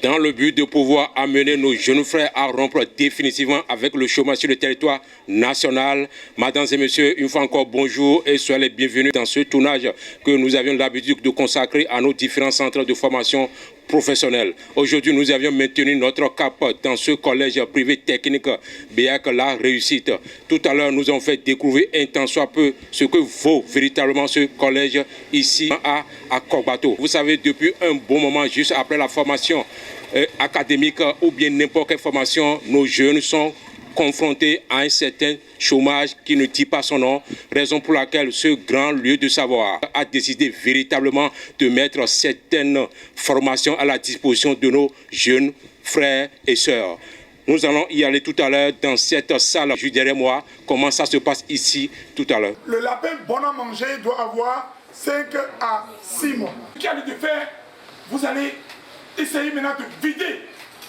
Dans le but de pouvoir amener nos jeunes frères à rompre définitivement avec le chômage sur le territoire national. Mesdames et messieurs, une fois encore, bonjour et soyez les bienvenus dans ce tournage que nous avions l'habitude de consacrer à nos différents centres de formation professionnelle. Aujourd'hui, nous avions maintenu notre cap dans ce collège privé technique BEAC La Réussite. Tout à l'heure, nous avons fait découvrir un tant soit peu ce que vaut véritablement ce collège ici à Korbato. Vous savez, depuis un bon moment, juste après la formation académique ou bien n'importe quelle formation, nos jeunes sont confrontés à un certain chômage qui ne dit pas son nom, raison pour laquelle ce grand lieu de savoir a décidé véritablement de mettre certaines formations à la disposition de nos jeunes frères et sœurs. Nous allons y aller tout à l'heure dans cette salle juste derrière moi. Comment ça se passe ici tout à l'heure? Le lapin bon à manger doit avoir 5 à 6 mois. Ce qu'il y a de faire, vous allez essayer maintenant de vider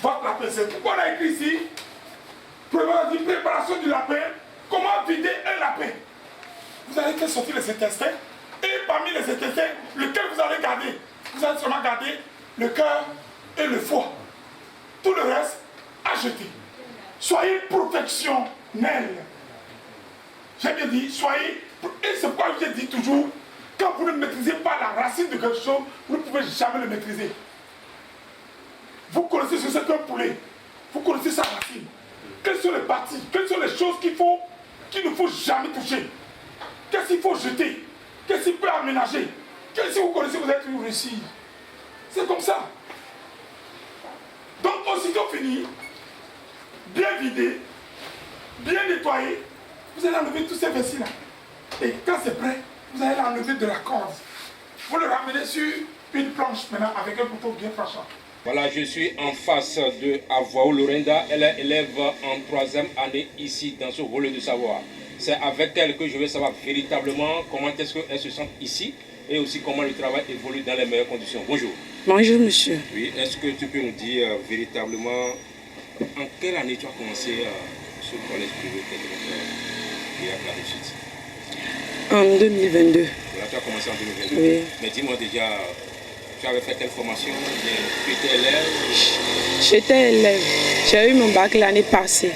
votre lapin. C'est pourquoi on a écrit ici préparation du lapin. Comment vider un lapin? Vous allez faire sortir les intestins. Et parmi les intestins, lequel vous allez garder? Vous allez seulement garder le cœur et le foie. Tout le reste, à jeter. Soyez professionnels. J'ai bien dit, soyez. Et c'est pourquoi je dis toujours, quand vous ne maîtrisez pas la racine de quelque chose, vous ne pouvez jamais le maîtriser. Vous connaissez ce que c'est qu'un poulet. Vous connaissez sa racine. Quelles sont les parties? Quelles sont les choses qu'il ne faut jamais toucher? Qu'est-ce qu'il faut jeter? Qu'est-ce qu'il peut aménager? Qu'est-ce que vous connaissez, vous êtes réussi? C'est comme ça. Donc, aussitôt fini, bien vidé, bien nettoyé, vous allez enlever tous ces vessies-là. Et quand c'est prêt, vous allez l'enlever de la corde. Vous le ramenez sur une planche maintenant avec un couteau bien tranchant. Voilà, je suis en face de Avao Lorenda. Elle est élève en 3e année ici dans ce rôle de savoir. C'est avec elle que je vais savoir véritablement comment est-ce qu'elle se sent ici et aussi comment le travail évolue dans les meilleures conditions. Bonjour. Bonjour monsieur. Oui, est-ce que tu peux nous dire véritablement en quelle année tu as commencé ce collège privé technique BEAC La Réussite? En 2022. Voilà, tu as commencé en 2022. Oui. Mais dis-moi déjà, tu avais fait quelle formation? Tu étais élève? J'étais élève. J'ai eu mon bac l'année passée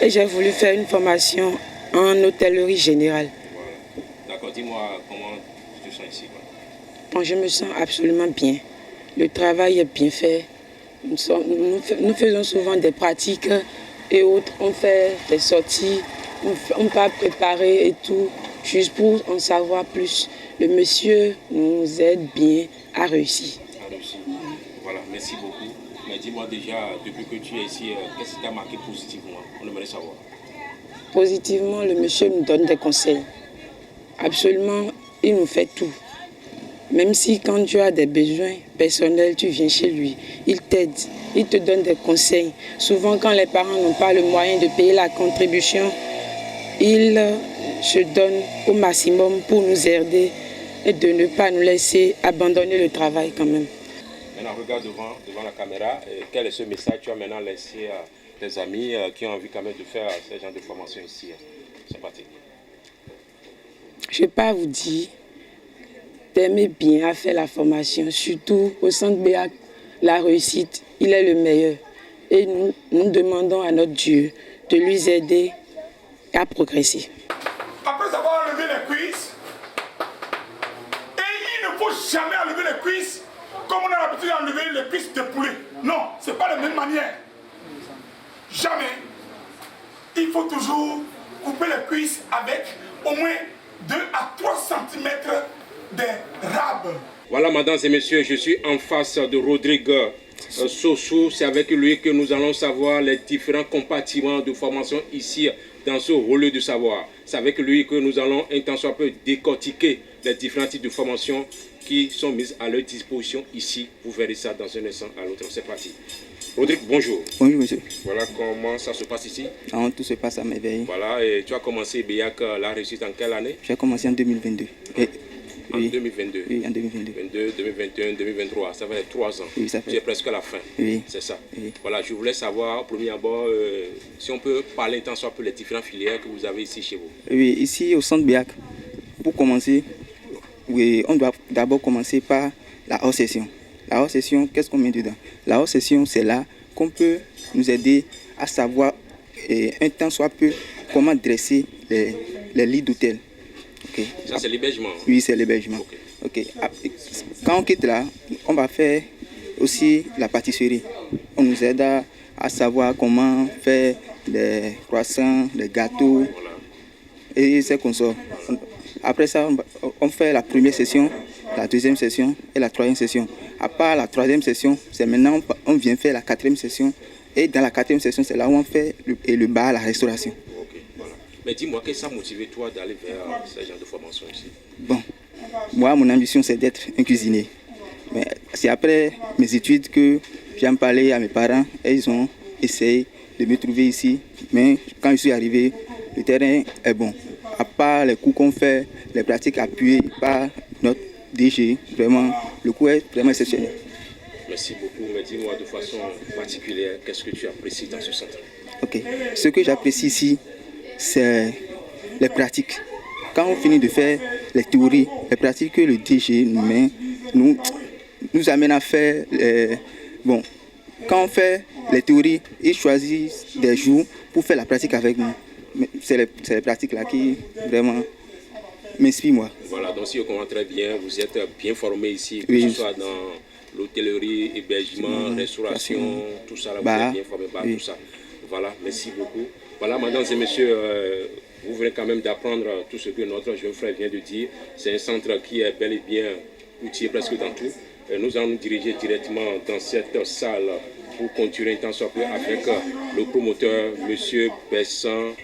et j'ai voulu faire une formation en hôtellerie générale. Voilà. D'accord, dis-moi comment tu te sens ici. Bon, je me sens absolument bien. Le travail est bien fait. Nous faisons souvent des pratiques et autres. On fait des sorties, on va préparer et tout, juste pour en savoir plus. Le monsieur nous aide bien à réussir. À réussir. Voilà, merci beaucoup. Mais dis-moi déjà, depuis que tu es ici, qu'est-ce qui t'a marqué positivement? On aimerait savoir. Positivement, le monsieur nous donne des conseils. Absolument, il nous fait tout. Même si quand tu as des besoins personnels, tu viens chez lui, il t'aide, il te donne des conseils. Souvent, quand les parents n'ont pas le moyen de payer la contribution, il se donne au maximum pour nous aider et de ne pas nous laisser abandonner le travail quand même. Maintenant, regarde devant la caméra. Quel est ce message que tu as maintenant laissé à tes amis qui ont envie quand même de faire ce genre de formation ici? C'est parti. Je ne vais pas vous dire d'aimer bien à faire la formation, surtout au centre BEAC La Réussite, il est le meilleur. Et nous demandons à notre Dieu de lui aider à progresser. Après avoir enlevé les cuisses, et il ne faut jamais enlever les cuisses comme on a l'habitude d'enlever les cuisses de poulet. Non, ce n'est pas la même manière. Jamais. Il faut toujours couper les cuisses avec au moins 2 à 3 cm de rab. Voilà, mesdames et messieurs, je suis en face de Rodrigue Sossou. C'est avec lui que nous allons savoir les différents compartiments de formation ici dans ce rôle de savoir. C'est avec lui que nous allons un tant soit peu décortiquer les différents types de formations qui sont mises à leur disposition ici. Vous verrez ça dans un instant à l'autre. C'est parti. Rodrigue, bonjour. Bonjour monsieur. Voilà comment ça se passe ici. Non, tout se passe à merveille. Voilà, et tu as commencé BEAC La Réussite en quelle année? J'ai commencé en 2022. En 2022. Oui, en 2022. 2022, 2021, 2023, ça fait 3 ans. Oui, ça fait. Tu es presque à la fin. Oui. C'est ça. Oui. Voilà, je voulais savoir, au premier abord, si on peut parler un temps soit peu les différentes filières que vous avez ici chez vous. Oui, ici au centre BEAC, pour commencer, oui, on doit d'abord commencer par la hors session. La haute session, qu'est-ce qu'on met dedans? La haute session, c'est là qu'on peut nous aider à savoir un temps soit peu comment dresser les lits d'hôtel. Okay. Ça, c'est l'hébergement? Oui, c'est l'hébergement. Okay. Quand on quitte là, on va faire aussi la pâtisserie. On nous aide à savoir comment faire des croissants, des gâteaux et c'est comme ça. Après ça, on fait la première session, la deuxième session et la troisième session. À part la troisième session, c'est maintenant on vient faire la quatrième session. Et dans la quatrième session, c'est là où on fait le bar, la restauration. Okay, voilà. Mais dis-moi, qu'est-ce que ça a motivé toi d'aller vers ce genre de formation ici? Bon, moi, mon ambition, c'est d'être un cuisinier. Mais c'est après mes études que j'ai parlé à mes parents et ils ont essayé de me trouver ici. Mais quand je suis arrivé, le terrain est bon. À part les cours qu'on fait, les pratiques appuyées par notre DG, vraiment, le cours est vraiment exceptionnel. Merci beaucoup, mais dis-moi de façon particulière, qu'est-ce que tu apprécies dans ce centre? Ok, ce que j'apprécie ici, c'est les pratiques. Quand on finit de faire les théories, les pratiques que le DG nous amène à faire, bon, quand on fait les théories, ils choisissent des jours pour faire la pratique avec nous. C'est les pratiques là qui vraiment m'inspirent moi. Voilà, donc si on comprend très bien, vous êtes bien formé ici, que oui. ce soit dans l'hôtellerie, hébergement, restauration, tout ça, là, vous êtes bien formé, oui. Tout ça. Voilà, merci beaucoup. Voilà, mesdames et messieurs, vous venez quand même d'apprendre tout ce que notre jeune frère vient de dire. C'est un centre qui est bel et bien outillé presque dans tout. Nous allons nous diriger directement dans cette salle pour continuer un temps soit peu avec le promoteur, M. Bessan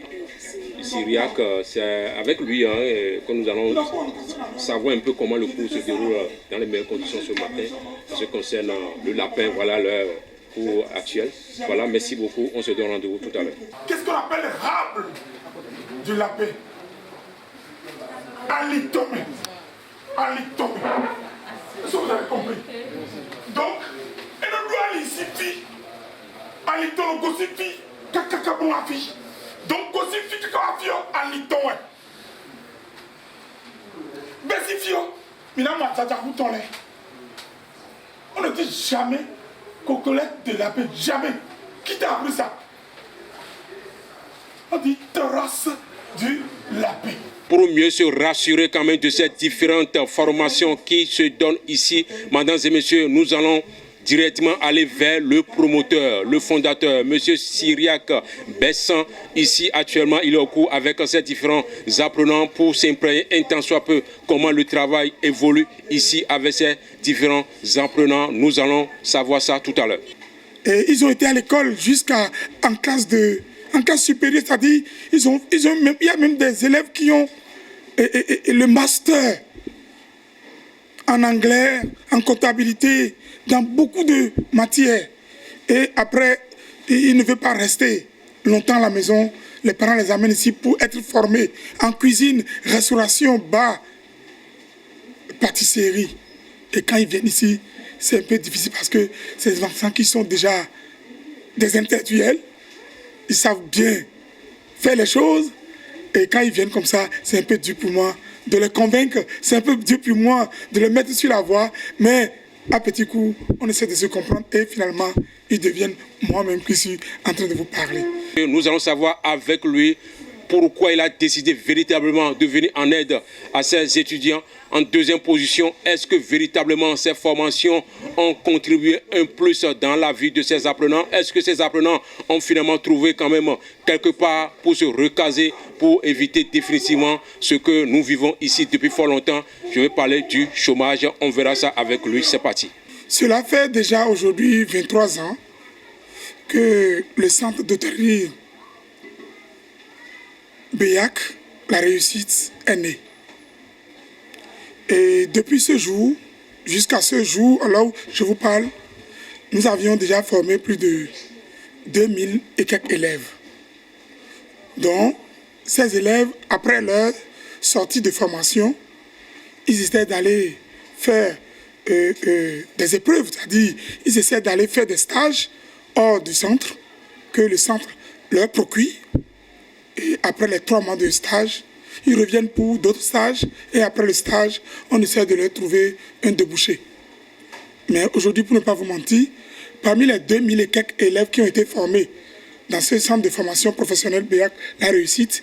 Syriac. C'est avec lui que nous allons savoir un peu comment le cours se déroule dans les meilleures conditions ce matin. En ce qui concerne le lapin, voilà leur cours actuel. Voilà, merci beaucoup. On se donne rendez-vous tout à l'heure. Qu'est-ce qu'on appelle le rable du lapin? Alitomé. Alitomé. Est-ce que vous avez compris? Donc, et le doigt l'ici, alitomé, gossipi, kakakabon afi. Donc, gossipi, kakafio, alitomé. Bessifio, mina matadakoutonle. On ne dit jamais cocolette de lapin, jamais. Qui t'a appris ça? On dit terrasse du lapin. Pour mieux se rassurer quand même de ces différentes formations qui se donnent ici, mesdames et messieurs, nous allons directement aller vers le promoteur, le fondateur, M. Syriac Bessan. Ici, actuellement, il est au cours avec ces différents apprenants pour s'imprégner un tant soit peu comment le travail évolue ici avec ces différents apprenants. Nous allons savoir ça tout à l'heure. Ils ont été à l'école jusqu'en classe supérieure, c'est-à-dire il y a même des élèves qui ont le master en anglais, en comptabilité, dans beaucoup de matières. Et après, ils ne veulent pas rester longtemps à la maison. Les parents les amènent ici pour être formés en cuisine, restauration, bar, pâtisserie. Et quand ils viennent ici, c'est un peu difficile parce que ces enfants qui sont déjà des intellectuels, ils savent bien faire les choses. Et quand ils viennent comme ça, c'est un peu dur pour moi de les convaincre. C'est un peu dur pour moi de les mettre sur la voie. Mais à petit coup, on essaie de se comprendre. Et finalement, ils deviennent moi-même qui suis en train de vous parler. Nous allons savoir avec lui pourquoi il a décidé véritablement de venir en aide à ses étudiants. En deuxième position, est-ce que véritablement ces formations ont contribué un plus dans la vie de ces apprenants? Est-ce que ces apprenants ont finalement trouvé quand même quelque part pour se recaser, pour éviter définitivement ce que nous vivons ici depuis fort longtemps? Je vais parler du chômage, on verra ça avec lui, c'est parti. Cela fait déjà aujourd'hui 23 ans que le centre d'hôtellerie Béac, la réussite, est né. Et depuis ce jour, jusqu'à ce jour, alors où je vous parle, nous avions déjà formé plus de 2000 et quelques élèves. Donc, ces élèves, après leur sortie de formation, ils essaient d'aller faire des épreuves, c'est-à-dire ils essaient d'aller faire des stages hors du centre, que le centre leur procure. Et après les 3 mois de stage, ils reviennent pour d'autres stages. Et après le stage, on essaie de leur trouver un débouché. Mais aujourd'hui, pour ne pas vous mentir, parmi les 2000 et quelques élèves qui ont été formés dans ce centre de formation professionnelle BEAC, la réussite,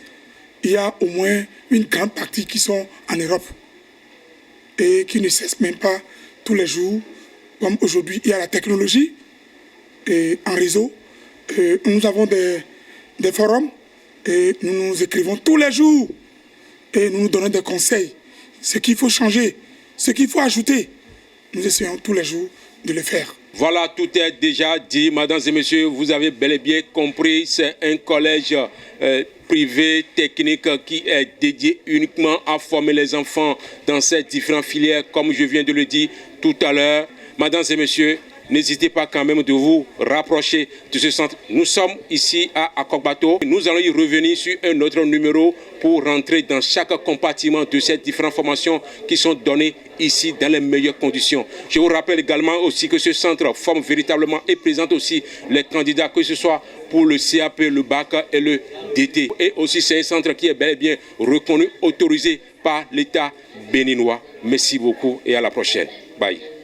il y a au moins une grande partie qui sont en Europe et qui ne cessent même pas tous les jours. Comme aujourd'hui, il y a la technologie et en réseau. Et nous avons des forums et nous nous écrivons tous les jours et nous nous donnons des conseils. Ce qu'il faut changer, ce qu'il faut ajouter, nous essayons tous les jours de le faire. Voilà, tout est déjà dit. Mesdames et messieurs, vous avez bel et bien compris, c'est un collège privé technique qui est dédié uniquement à former les enfants dans ces différentes filières, comme je viens de le dire tout à l'heure. Mesdames et messieurs, n'hésitez pas quand même de vous rapprocher de ce centre. Nous sommes ici à Akokbato. Nous allons y revenir sur un autre numéro pour rentrer dans chaque compartiment de ces différentes formations qui sont données ici dans les meilleures conditions. Je vous rappelle également aussi que ce centre forme véritablement et présente aussi les candidats, que ce soit pour le CAP, le bac et le DT. Et aussi c'est un centre qui est bel et bien reconnu, autorisé par l'État béninois. Merci beaucoup et à la prochaine. Bye.